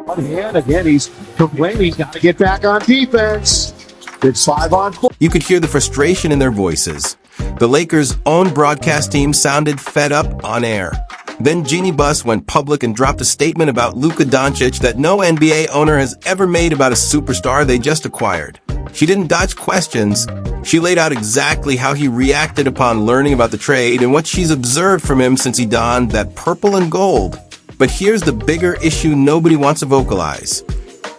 One hand, again, he's complaining. He's got to get back on defense. It's 5 on 4. You could hear the frustration in their voices. The Lakers' own broadcast team sounded fed up on air. Then Jeanie Buss went public and dropped a statement about Luka Doncic that no NBA owner has ever made about a superstar they just acquired. She didn't dodge questions. She laid out exactly how he reacted upon learning about the trade and what she's observed from him since he donned that purple and gold. But here's the bigger issue nobody wants to vocalize.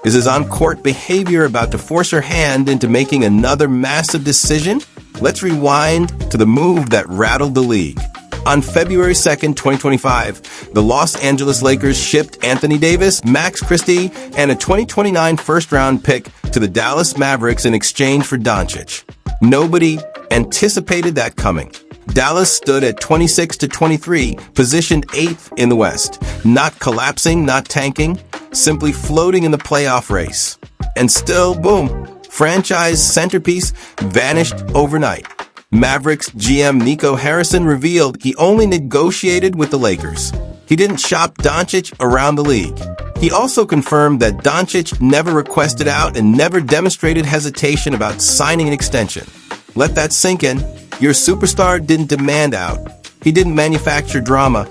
Is his on-court behavior about to force her hand into making another massive decision? Let's rewind to the move that rattled the league. On February 2nd, 2025, the Los Angeles Lakers shipped Anthony Davis, Max Christie, and a 2029 first-round pick to the Dallas Mavericks in exchange for Doncic. Nobody anticipated that coming. Dallas stood at 26-23, positioned 8th in the West, not collapsing, not tanking, simply floating in the playoff race. And still, boom, franchise centerpiece vanished overnight. Mavericks GM Nico Harrison revealed he only negotiated with the Lakers. He didn't shop Doncic around the league. He also confirmed that Doncic never requested out and never demonstrated hesitation about signing an extension. Let that sink in. Your superstar didn't demand out. He didn't manufacture drama.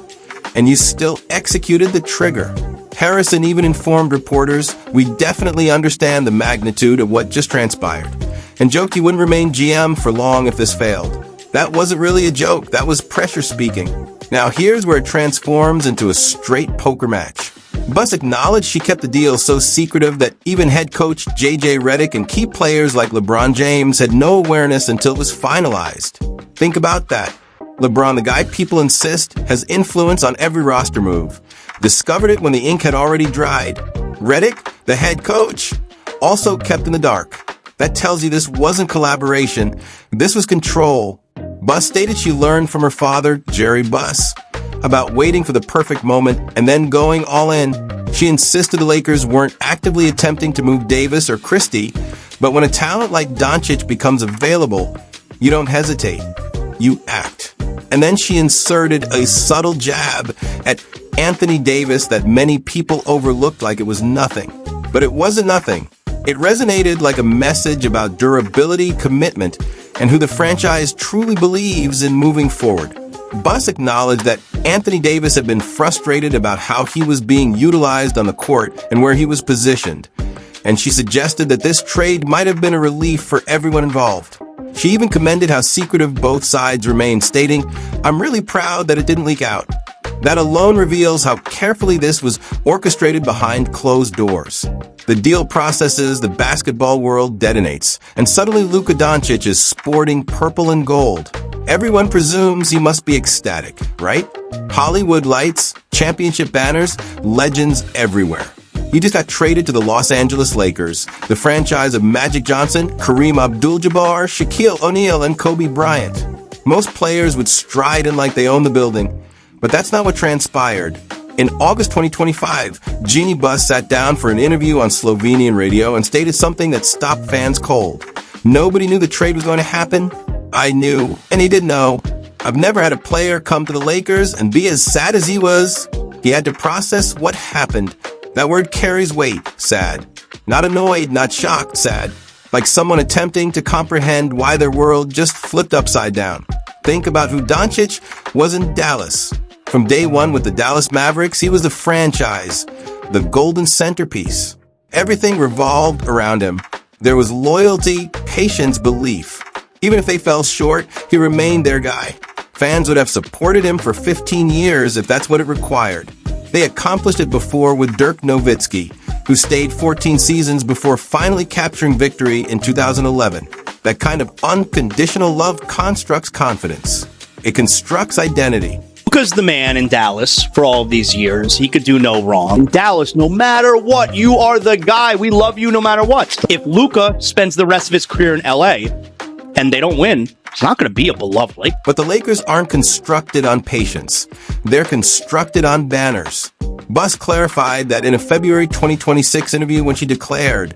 And you still executed the trigger. Harrison even informed reporters, "We definitely understand the magnitude of what just transpired," and joked he wouldn't remain GM for long if this failed. That wasn't really a joke. That was pressure speaking. Now here's where it transforms into a straight poker match. Buss acknowledged she kept the deal so secretive that even head coach J.J. Redick and key players like LeBron James had no awareness until it was finalized. Think about that. LeBron, the guy people insist has influence on every roster move, discovered it when the ink had already dried. Redick, the head coach, also kept in the dark. That tells you this wasn't collaboration. This was control. Buss stated she learned from her father, Jerry Buss, about waiting for the perfect moment and then going all in. She insisted the Lakers weren't actively attempting to move Davis or Christie, but when a talent like Doncic becomes available, you don't hesitate. You act. And then she inserted a subtle jab at Anthony Davis that many people overlooked like it was nothing. But it wasn't nothing. It resonated like a message about durability, commitment, and who the franchise truly believes in moving forward. Buss acknowledged that Anthony Davis had been frustrated about how he was being utilized on the court and where he was positioned. And she suggested that this trade might have been a relief for everyone involved. She even commended how secretive both sides remained, stating, "I'm really proud that it didn't leak out." That alone reveals how carefully this was orchestrated behind closed doors. The deal processes, the basketball world detonates, and suddenly Luka Doncic is sporting purple and gold. Everyone presumes he must be ecstatic, right? Hollywood lights, championship banners, legends everywhere. He just got traded to the Los Angeles Lakers, the franchise of Magic Johnson, Kareem Abdul-Jabbar, Shaquille O'Neal, and Kobe Bryant. Most players would stride in like they own the building, but that's not what transpired. In August 2025, Jeanie Buss sat down for an interview on Slovenian radio and stated something that stopped fans cold. Nobody knew the trade was going to happen. I knew, and he didn't know. I've never had a player come to the Lakers and be as sad as he was. He had to process what happened. That word carries weight, sad. Not annoyed, not shocked, sad. Like someone attempting to comprehend why their world just flipped upside down. Think about who Doncic was in Dallas. From day one with the Dallas Mavericks, he was the franchise, the golden centerpiece. Everything revolved around him. There was loyalty, patience, belief. Even if they fell short, he remained their guy. Fans would have supported him for 15 years if that's what it required. They accomplished it before with Dirk Nowitzki, who stayed 14 seasons before finally capturing victory in 2011. That kind of unconditional love constructs confidence. It constructs identity. Luka's the man in Dallas for all of these years. He could do no wrong. In Dallas, no matter what, you are the guy. We love you no matter what. If Luka spends the rest of his career in LA and they don't win, it's not going to be a beloved Laker. But the Lakers aren't constructed on patience. They're constructed on banners. Buss clarified that in a February 2026 interview when she declared,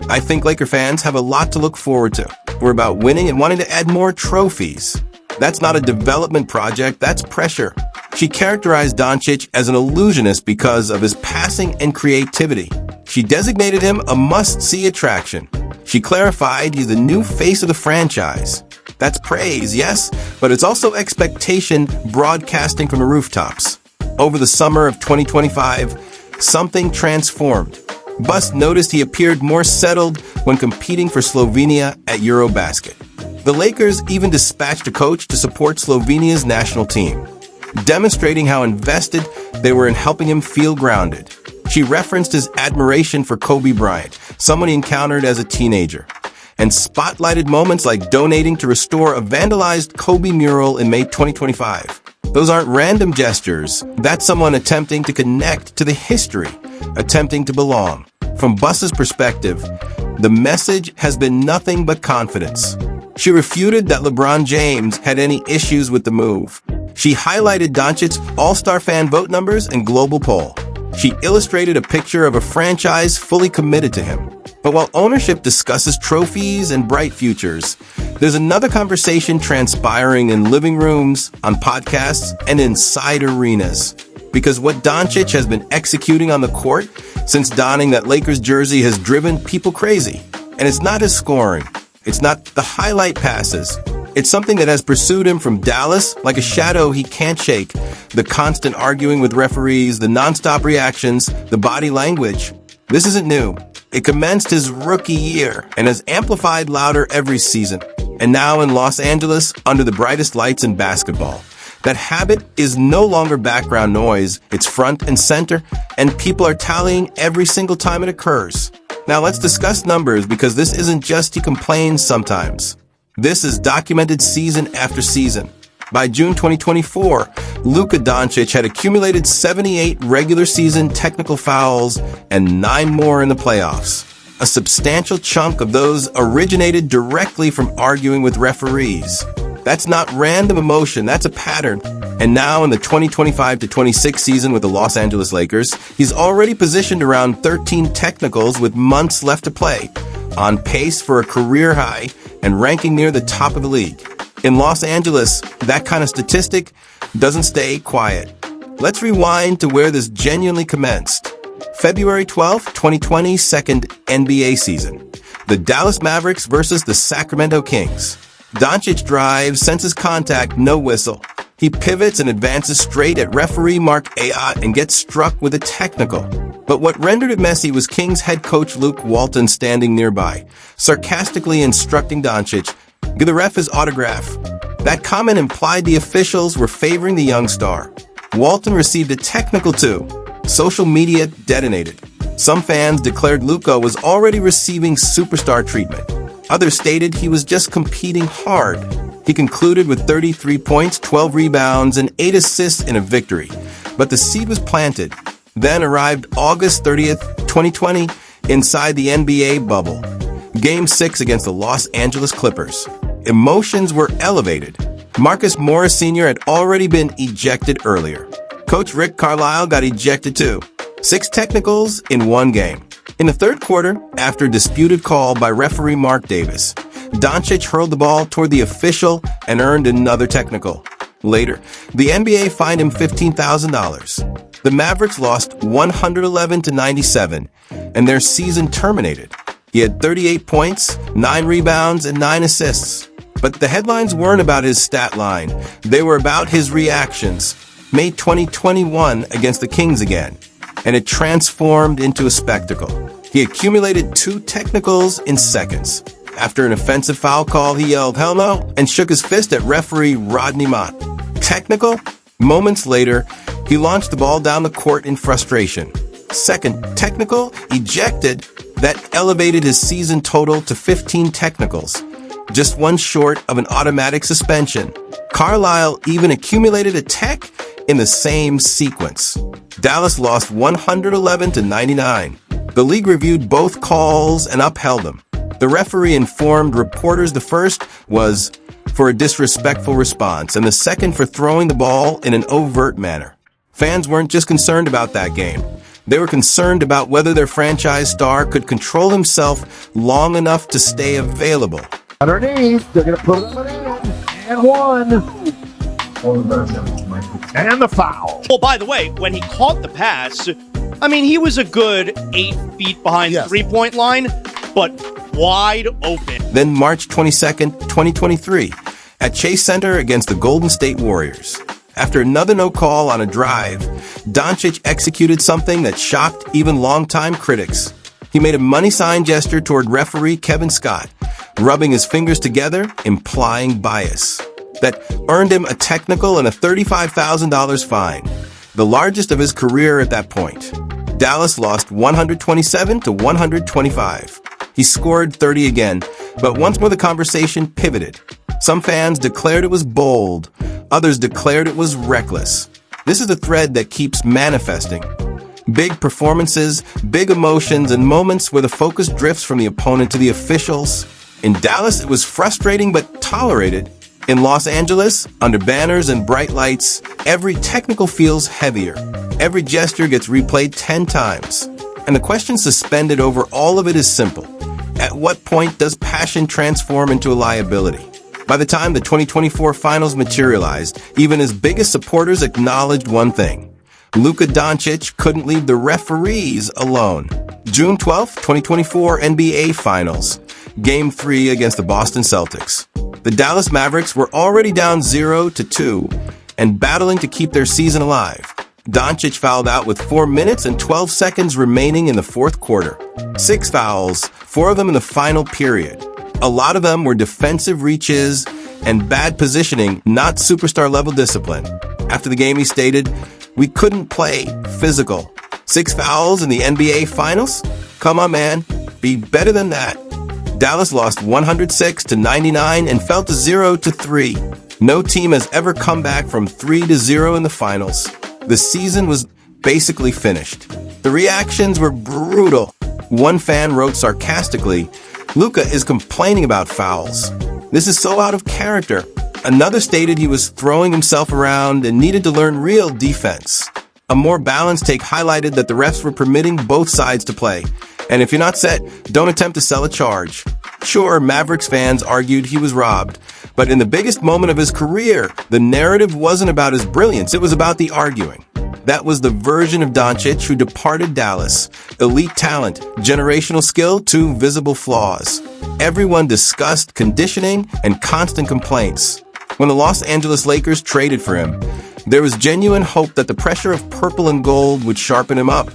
"I think Laker fans have a lot to look forward to. We're about winning and wanting to add more trophies." That's not a development project, that's pressure. She characterized Doncic as an illusionist because of his passing and creativity. She designated him a must-see attraction. She clarified he's the new face of the franchise. That's praise, yes, but it's also expectation broadcasting from the rooftops. Over the summer of 2025, something transformed. Bus noticed he appeared more settled when competing for Slovenia at Eurobasket. The Lakers even dispatched a coach to support Slovenia's national team, demonstrating how invested they were in helping him feel grounded. She referenced his admiration for Kobe Bryant, someone he encountered as a teenager, and spotlighted moments like donating to restore a vandalized Kobe mural in May 2025. Those aren't random gestures. That's someone attempting to connect to the history, attempting to belong. From Bus's perspective, the message has been nothing but confidence. She refuted that LeBron James had any issues with the move. She highlighted Doncic's all-star fan vote numbers and global poll. She illustrated a picture of a franchise fully committed to him. But while ownership discusses trophies and bright futures, there's another conversation transpiring in living rooms, on podcasts, and inside arenas. Because what Doncic has been executing on the court since donning that Lakers jersey has driven people crazy. And it's not his scoring. It's not the highlight passes. It's something that has pursued him from Dallas like a shadow he can't shake. The constant arguing with referees, the nonstop reactions, the body language. This isn't new. It commenced his rookie year and has amplified louder every season. And now in Los Angeles, under the brightest lights in basketball. That habit is no longer background noise. It's front and center, and people are tallying every single time it occurs. Now let's discuss numbers, because this isn't just he complains sometimes. This is documented season after season. By June 2024, Luka Doncic had accumulated 78 regular season technical fouls and 9 more in the playoffs. A substantial chunk of those originated directly from arguing with referees. That's not random emotion, that's a pattern. And now in the 2025-26 season with the Los Angeles Lakers, he's already positioned around 13 technicals with months left to play, on pace for a career high and ranking near the top of the league. In Los Angeles, that kind of statistic doesn't stay quiet. Let's rewind to where this genuinely commenced. February 12, 2020, second NBA season. The Dallas Mavericks versus the Sacramento Kings. Doncic drives, senses contact, no whistle. He pivots and advances straight at referee Mark Ayotte and gets struck with a technical. But what rendered it messy was Kings head coach Luke Walton standing nearby, sarcastically instructing Doncic, "Give the ref his autograph." That comment implied the officials were favoring the young star. Walton received a technical too. Social media detonated. Some fans declared Luka was already receiving superstar treatment. Others stated he was just competing hard. He concluded with 33 points, 12 rebounds, and 8 assists in a victory. But the seed was planted. Then arrived August 30th, 2020, inside the NBA bubble. Game 6 against the Los Angeles Clippers. Emotions were elevated. Marcus Morris Sr. had already been ejected earlier. Coach Rick Carlisle got ejected too. 6 technicals in one game. In the third quarter, after a disputed call by referee Mark Davis, Doncic hurled the ball toward the official and earned another technical. Later, the NBA fined him $15,000. The Mavericks lost 111-97, and their season terminated. He had 38 points, 9 rebounds, and 9 assists. But the headlines weren't about his stat line. They were about his reactions. May 2021 against the Kings again, and it transformed into a spectacle. He accumulated 2 technicals in seconds. After an offensive foul call, he yelled, "Hell no," and shook his fist at referee Rodney Mott. Technical? Moments later, he launched the ball down the court in frustration. Second technical? Ejected. That elevated his season total to 15 technicals, just one short of an automatic suspension. Carlisle even accumulated a tech in the same sequence. Dallas lost 111-99. The league reviewed both calls and upheld them. The referee informed reporters the first was for a disrespectful response and the second for throwing the ball in an overt manner. Fans weren't just concerned about that game. They were concerned about whether their franchise star could control himself long enough to stay available. Underneath, they're going to put it in. And 1. And the foul. Well, by the way, when he caught the pass, I mean, he was a good 8 feet behind the three-point line, but wide open. Then March 22nd, 2023, at Chase Center against the Golden State Warriors. After another no call on a drive, Doncic executed something that shocked even longtime critics. He made a money sign gesture toward referee Kevin Scott, rubbing his fingers together, implying bias. That earned him a technical and a $35,000 fine, the largest of his career at that point. Dallas lost 127 to 125. He scored 30 again, but once more the conversation pivoted. Some fans declared it was bold. Others declared it was reckless. This is a thread that keeps manifesting. Big performances, big emotions, and moments where the focus drifts from the opponent to the officials. In Dallas, it was frustrating but tolerated. In Los Angeles, under banners and bright lights, every technical feels heavier. Every gesture gets replayed 10 times. And the question suspended over all of it is simple. At what point does passion transform into a liability? By the time the 2024 finals materialized, even his biggest supporters acknowledged one thing. Luka Doncic couldn't leave the referees alone. June 12, 2024 NBA Finals. Game 3 against the Boston Celtics. The Dallas Mavericks were already down 0-2 and battling to keep their season alive. Doncic fouled out with 4 minutes and 12 seconds remaining in the fourth quarter. 6 fouls, 4 of them in the final period. A lot of them were defensive reaches and bad positioning, not superstar-level discipline. After the game, he stated, "We couldn't play physical. 6 fouls in the NBA Finals? Come on, man. Be better than that." Dallas lost 106-99 and fell to 0-3. No team has ever come back from 3-0 in the finals. The season was basically finished. The reactions were brutal. One fan wrote sarcastically, "Luka is complaining about fouls. This is so out of character." Another stated he was throwing himself around and needed to learn real defense. A more balanced take highlighted that the refs were permitting both sides to play. And if you're not set, don't attempt to sell a charge. Sure, Mavericks fans argued he was robbed. But in the biggest moment of his career, the narrative wasn't about his brilliance, it was about the arguing. That was the version of Doncic who departed Dallas. Elite talent, generational skill, 2 visible flaws. Everyone discussed conditioning and constant complaints. When the Los Angeles Lakers traded for him, there was genuine hope that the pressure of purple and gold would sharpen him up,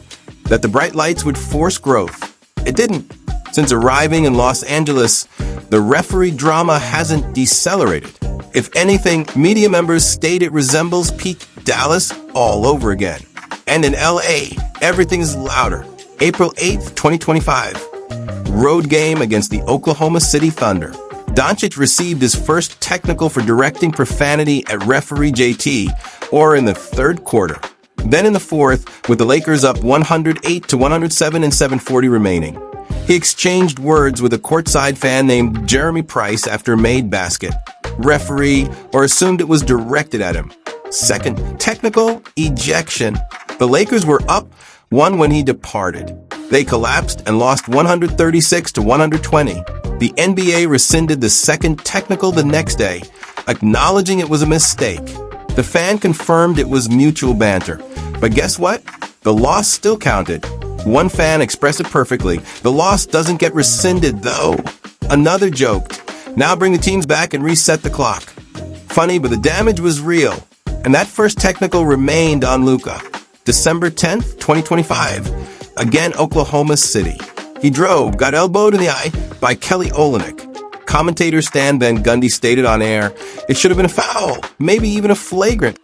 that the bright lights would force growth. It didn't. Since arriving in Los Angeles, the referee drama hasn't decelerated. If anything, media members state it resembles peak Dallas all over again. And in LA, everything is louder. April 8th, 2025. Road game against the Oklahoma City Thunder. Doncic received his first technical for directing profanity at referee JT, or in the third quarter. Then in the fourth, with the Lakers up 108-107 and 7:40 remaining. He exchanged words with a courtside fan named Jeremy Price after a made basket. Referee, or assumed it was directed at him. Second, technical ejection. The Lakers were up 1 when he departed. They collapsed and lost 136-120. The NBA rescinded the second technical the next day, acknowledging it was a mistake. The fan confirmed it was mutual banter. But guess what? The loss still counted. One fan expressed it perfectly. The loss doesn't get rescinded, though. Another joked, "Now bring the teams back and reset the clock." Funny, but the damage was real. And that first technical remained on Luka. December 10th, 2025. Again, Oklahoma City. He drove, got elbowed in the eye by Kelly Olynyk. Commentator Stan Van Gundy stated on air, "It should have been a foul, maybe even a flagrant."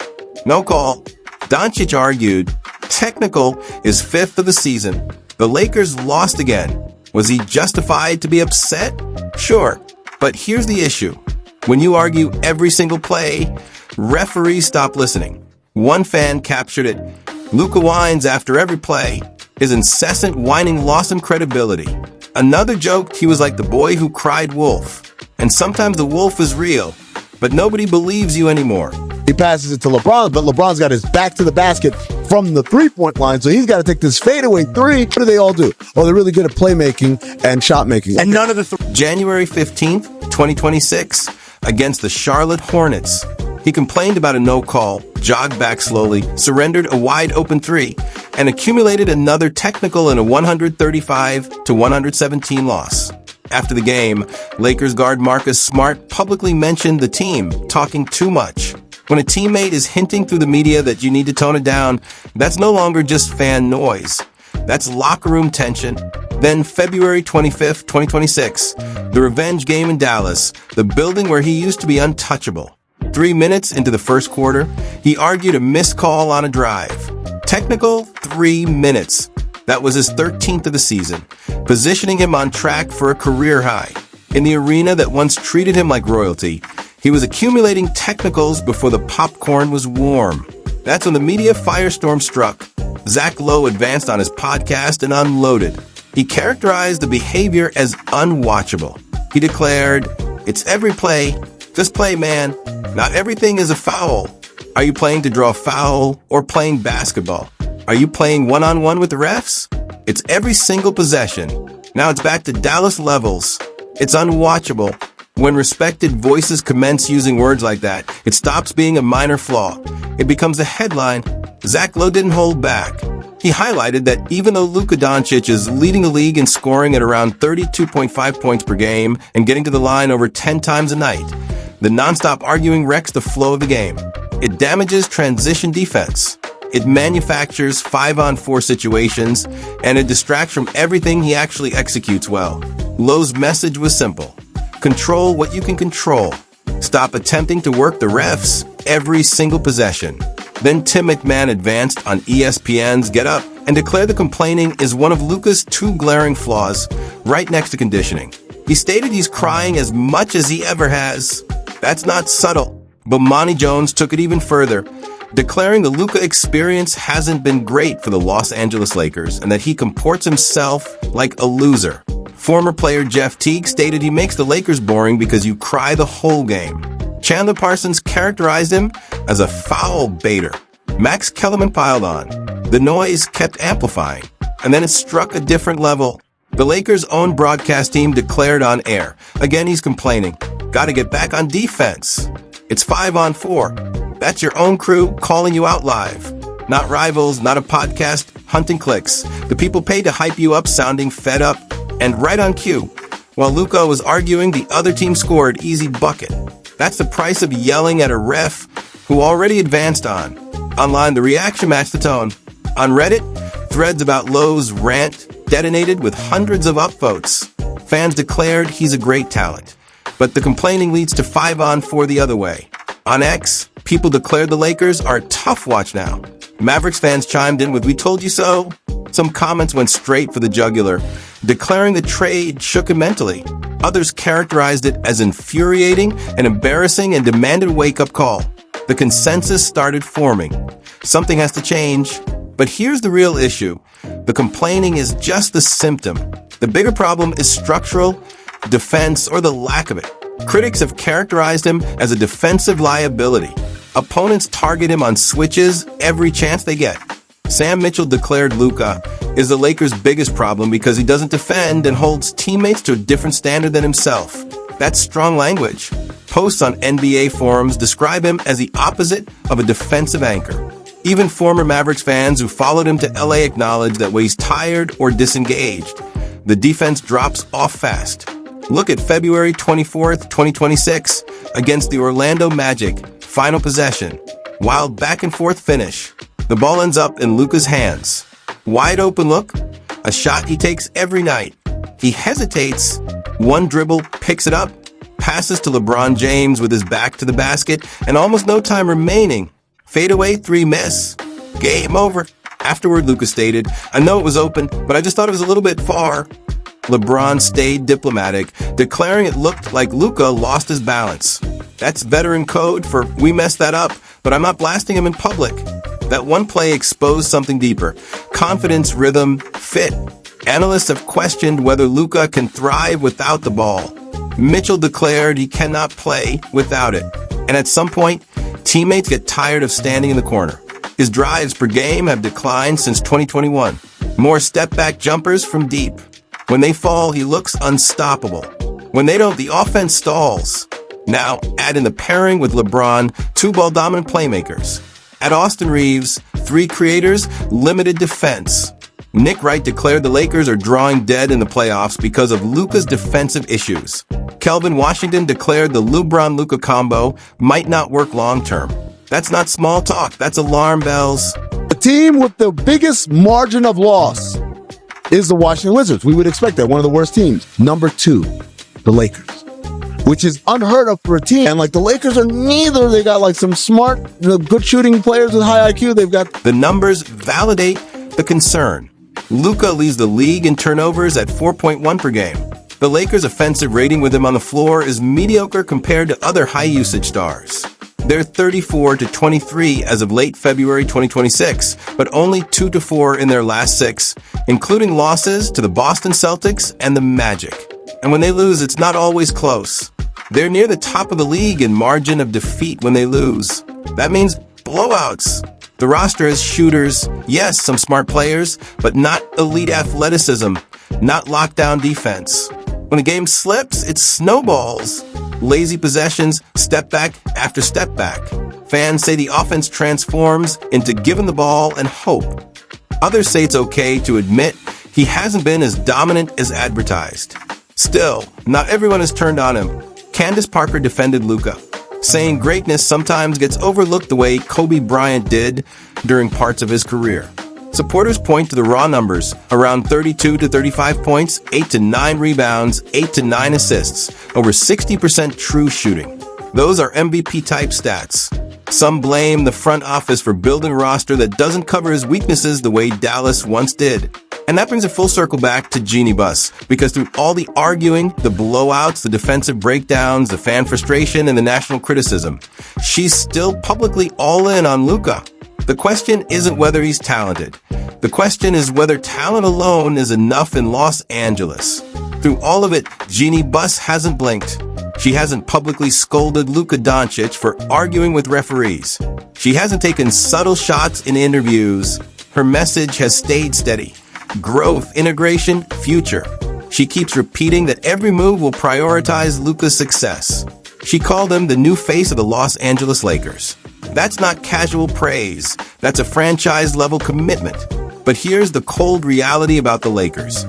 No call. Doncic argued, "Technical is 5th of the season. The Lakers lost again. Was he justified to be upset? Sure. But here's the issue. When you argue every single play, referees stop listening." One fan captured it. "Luka whines after every play. His incessant whining lost him credibility." Another joked he was like the boy who cried wolf. And sometimes the wolf is real, but nobody believes you anymore. He passes it to LeBron, but LeBron's got his back to the basket from the three-point line, so he's got to take this fadeaway three. What do they all do? Oh, they're really good at playmaking and shot making. And none of the January 15th, 2026, against the Charlotte Hornets. He complained about a no call, jogged back slowly, surrendered a wide open three, and accumulated another technical in a 135-117 loss. After the game, Lakers guard Marcus Smart publicly mentioned the team talking too much. When a teammate is hinting through the media that you need to tone it down, that's no longer just fan noise. That's locker room tension. Then February 25th, 2026, the revenge game in Dallas, the building where he used to be untouchable. 3 minutes into the first quarter, he argued a missed call on a drive. Technical, 3 minutes. That was his 13th of the season, positioning him on track for a career high. In the arena that once treated him like royalty, he was accumulating technicals before the popcorn was warm. That's when the media firestorm struck. Zach Lowe advanced on his podcast and unloaded. He characterized the behavior as unwatchable. He declared, "It's every play. Just play, man. Not everything is a foul. Are you playing to draw a foul or playing basketball? Are you playing one-on-one with the refs? It's every single possession. Now it's back to Dallas levels. It's unwatchable." When respected voices commence using words like that, it stops being a minor flaw. It becomes a headline. Zach Lowe didn't hold back. He highlighted that even though Luka Doncic is leading the league in scoring at around 32.5 points per game and getting to the line over 10 times a night, the nonstop arguing wrecks the flow of the game. It damages transition defense. It manufactures 5-on-4 situations, and it distracts from everything he actually executes well. Lowe's message was simple. Control what you can control. Stop attempting to work the refs every single possession. Then Tim McMahon advanced on ESPN's Get Up and declared the complaining is one of Luka's 2 glaring flaws, right next to conditioning. He stated he's crying as much as he ever has. That's not subtle. But Monty Jones took it even further, declaring the Luka experience hasn't been great for the Los Angeles Lakers and that he comports himself like a loser. Former player Jeff Teague stated he makes the Lakers boring because you cry the whole game. Chandler Parsons characterized him as a foul baiter. Max Kellerman piled on. The noise kept amplifying, and then it struck a different level. The Lakers' own broadcast team declared on air. Again, he's complaining. Gotta get back on defense. It's 5-on-4. That's your own crew calling you out live. Not rivals, not a podcast, hunting clicks. The people paid to hype you up sounding fed up and right on cue. While Luka was arguing, the other team scored easy bucket. That's the price of yelling at a ref who already advanced on. Online, the reaction matched the tone. On Reddit, threads about Lowe's rant detonated with hundreds of upvotes. Fans declared he's a great talent, but the complaining leads to 5-on-4 the other way. On X, people declared the Lakers are a tough watch now. Mavericks fans chimed in with "We told you so." Some comments went straight for the jugular, declaring the trade shook him mentally. Others characterized it as infuriating and embarrassing and demanded a wake-up call. The consensus started forming. Something has to change. But here's the real issue. The complaining is just the symptom. The bigger problem is structural, defense, or the lack of it. Critics have characterized him as a defensive liability. Opponents target him on switches every chance they get. Sam Mitchell declared Luka is the Lakers' biggest problem because he doesn't defend and holds teammates to a different standard than himself. That's strong language. Posts on NBA forums describe him as the opposite of a defensive anchor. Even former Mavericks fans who followed him to LA acknowledge that when he's tired or disengaged, the defense drops off fast. Look at February 24th, 2026 against the Orlando Magic. Final possession. Wild back-and-forth finish. The ball ends up in Luka's hands. Wide open look. A shot he takes every night. He hesitates. One dribble, picks it up. Passes to LeBron James with his back to the basket and almost no time remaining. Fadeaway 3 miss. Game over. Afterward, Luka stated, "I know it was open, but I just thought it was a little bit far." LeBron stayed diplomatic, declaring it looked like Luka lost his balance. That's veteran code for "we messed that up, but I'm not blasting him in public." That one play exposed something deeper. Confidence, rhythm, fit. Analysts have questioned whether Luka can thrive without the ball. Mitchell declared he cannot play without it. And at some point, teammates get tired of standing in the corner. His drives per game have declined since 2021. More step-back jumpers from deep. When they fall, he looks unstoppable. When they don't, the offense stalls. Now, add in the pairing with LeBron, two ball-dominant playmakers. Add Austin Reeves, three creators, limited defense. Nick Wright declared the Lakers are drawing dead in the playoffs because of Luka's defensive issues. Kelvin Washington declared the LeBron-Luka combo might not work long-term. That's not small talk, that's alarm bells. The team with the biggest margin of loss is the Washington Wizards. We would expect that, one of the worst teams. Number 2, the Lakers, which is unheard of for a team. And like the Lakers are neither. They got like some smart, good shooting players with high IQ. They've got the numbers validate the concern. Luka leads the league in turnovers at 4.1 per game. The Lakers' offensive rating with him on the floor is mediocre compared to other high-usage stars. They're 34-23 as of late February 2026, but only 2-4 in their last 6, including losses to the Boston Celtics and the Magic. And when they lose, it's not always close. They're near the top of the league in margin of defeat when they lose. That means blowouts. The roster has shooters, yes, some smart players, but not elite athleticism, not lockdown defense. When the game slips, it snowballs. Lazy possessions, step back after step back. Fans say the offense transforms into giving the ball and hope. Others say it's okay to admit he hasn't been as dominant as advertised. Still, not everyone has turned on him. Candace Parker defended Luka, saying greatness sometimes gets overlooked the way Kobe Bryant did during parts of his career. Supporters point to the raw numbers, around 32 to 35 points, 8 to 9 rebounds, 8 to 9 assists, over 60% true shooting. Those are MVP-type stats. Some blame the front office for building a roster that doesn't cover his weaknesses the way Dallas once did. And that brings a full circle back to Jeanie Buss, because through all the arguing, the blowouts, the defensive breakdowns, the fan frustration, and the national criticism, she's still publicly all in on Luka. The question isn't whether he's talented. The question is whether talent alone is enough in Los Angeles. Through all of it, Jeanie Buss hasn't blinked. She hasn't publicly scolded Luka Doncic for arguing with referees. She hasn't taken subtle shots in interviews. Her message has stayed steady. Growth, integration, future. She keeps repeating that every move will prioritize Luka's success. She called him the new face of the Los Angeles Lakers. That's not casual praise. That's a franchise-level commitment. But here's the cold reality about the Lakers.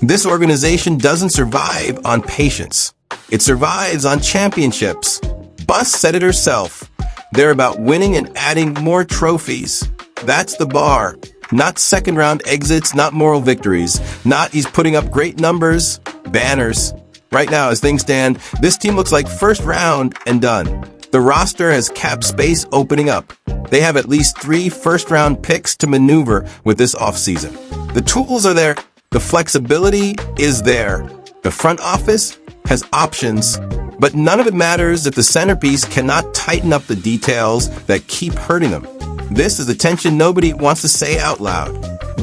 This organization doesn't survive on patience. It survives on championships. Buss said it herself. They're about winning and adding more trophies. That's the bar. Not second-round exits, not moral victories. Not he's putting up great numbers, banners. Right now, as things stand, this team looks like first round and done. The roster has cap space opening up. They have at least 3 first-round picks to maneuver with this offseason. The tools are there. The flexibility is there. The front office has options, but none of it matters if the centerpiece cannot tighten up the details that keep hurting them. This is the tension nobody wants to say out loud.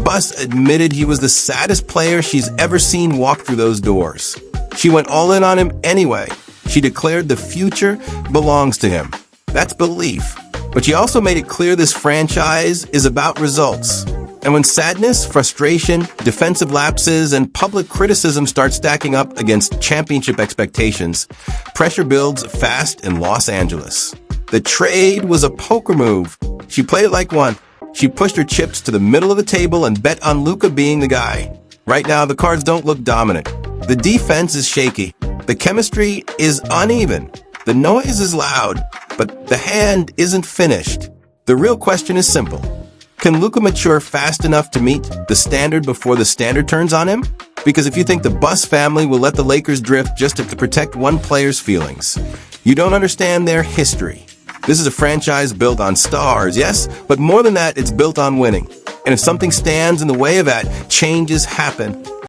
Buss admitted he was the saddest player she's ever seen walk through those doors. She went all in on him anyway. She declared the future belongs to him. That's belief. But she also made it clear this franchise is about results. And when sadness, frustration, defensive lapses, and public criticism start stacking up against championship expectations, pressure builds fast in Los Angeles. The trade was a poker move. She played it like one. She pushed her chips to the middle of the table and bet on Luka being the guy. Right now, the cards don't look dominant. The defense is shaky. The chemistry is uneven. The noise is loud, but the hand isn't finished. The real question is simple. Can Luka mature fast enough to meet the standard before the standard turns on him? Because if you think the Buss family will let the Lakers drift just to protect one player's feelings, you don't understand their history. This is a franchise built on stars, yes, but more than that, it's built on winning. And if something stands in the way of that, changes happen.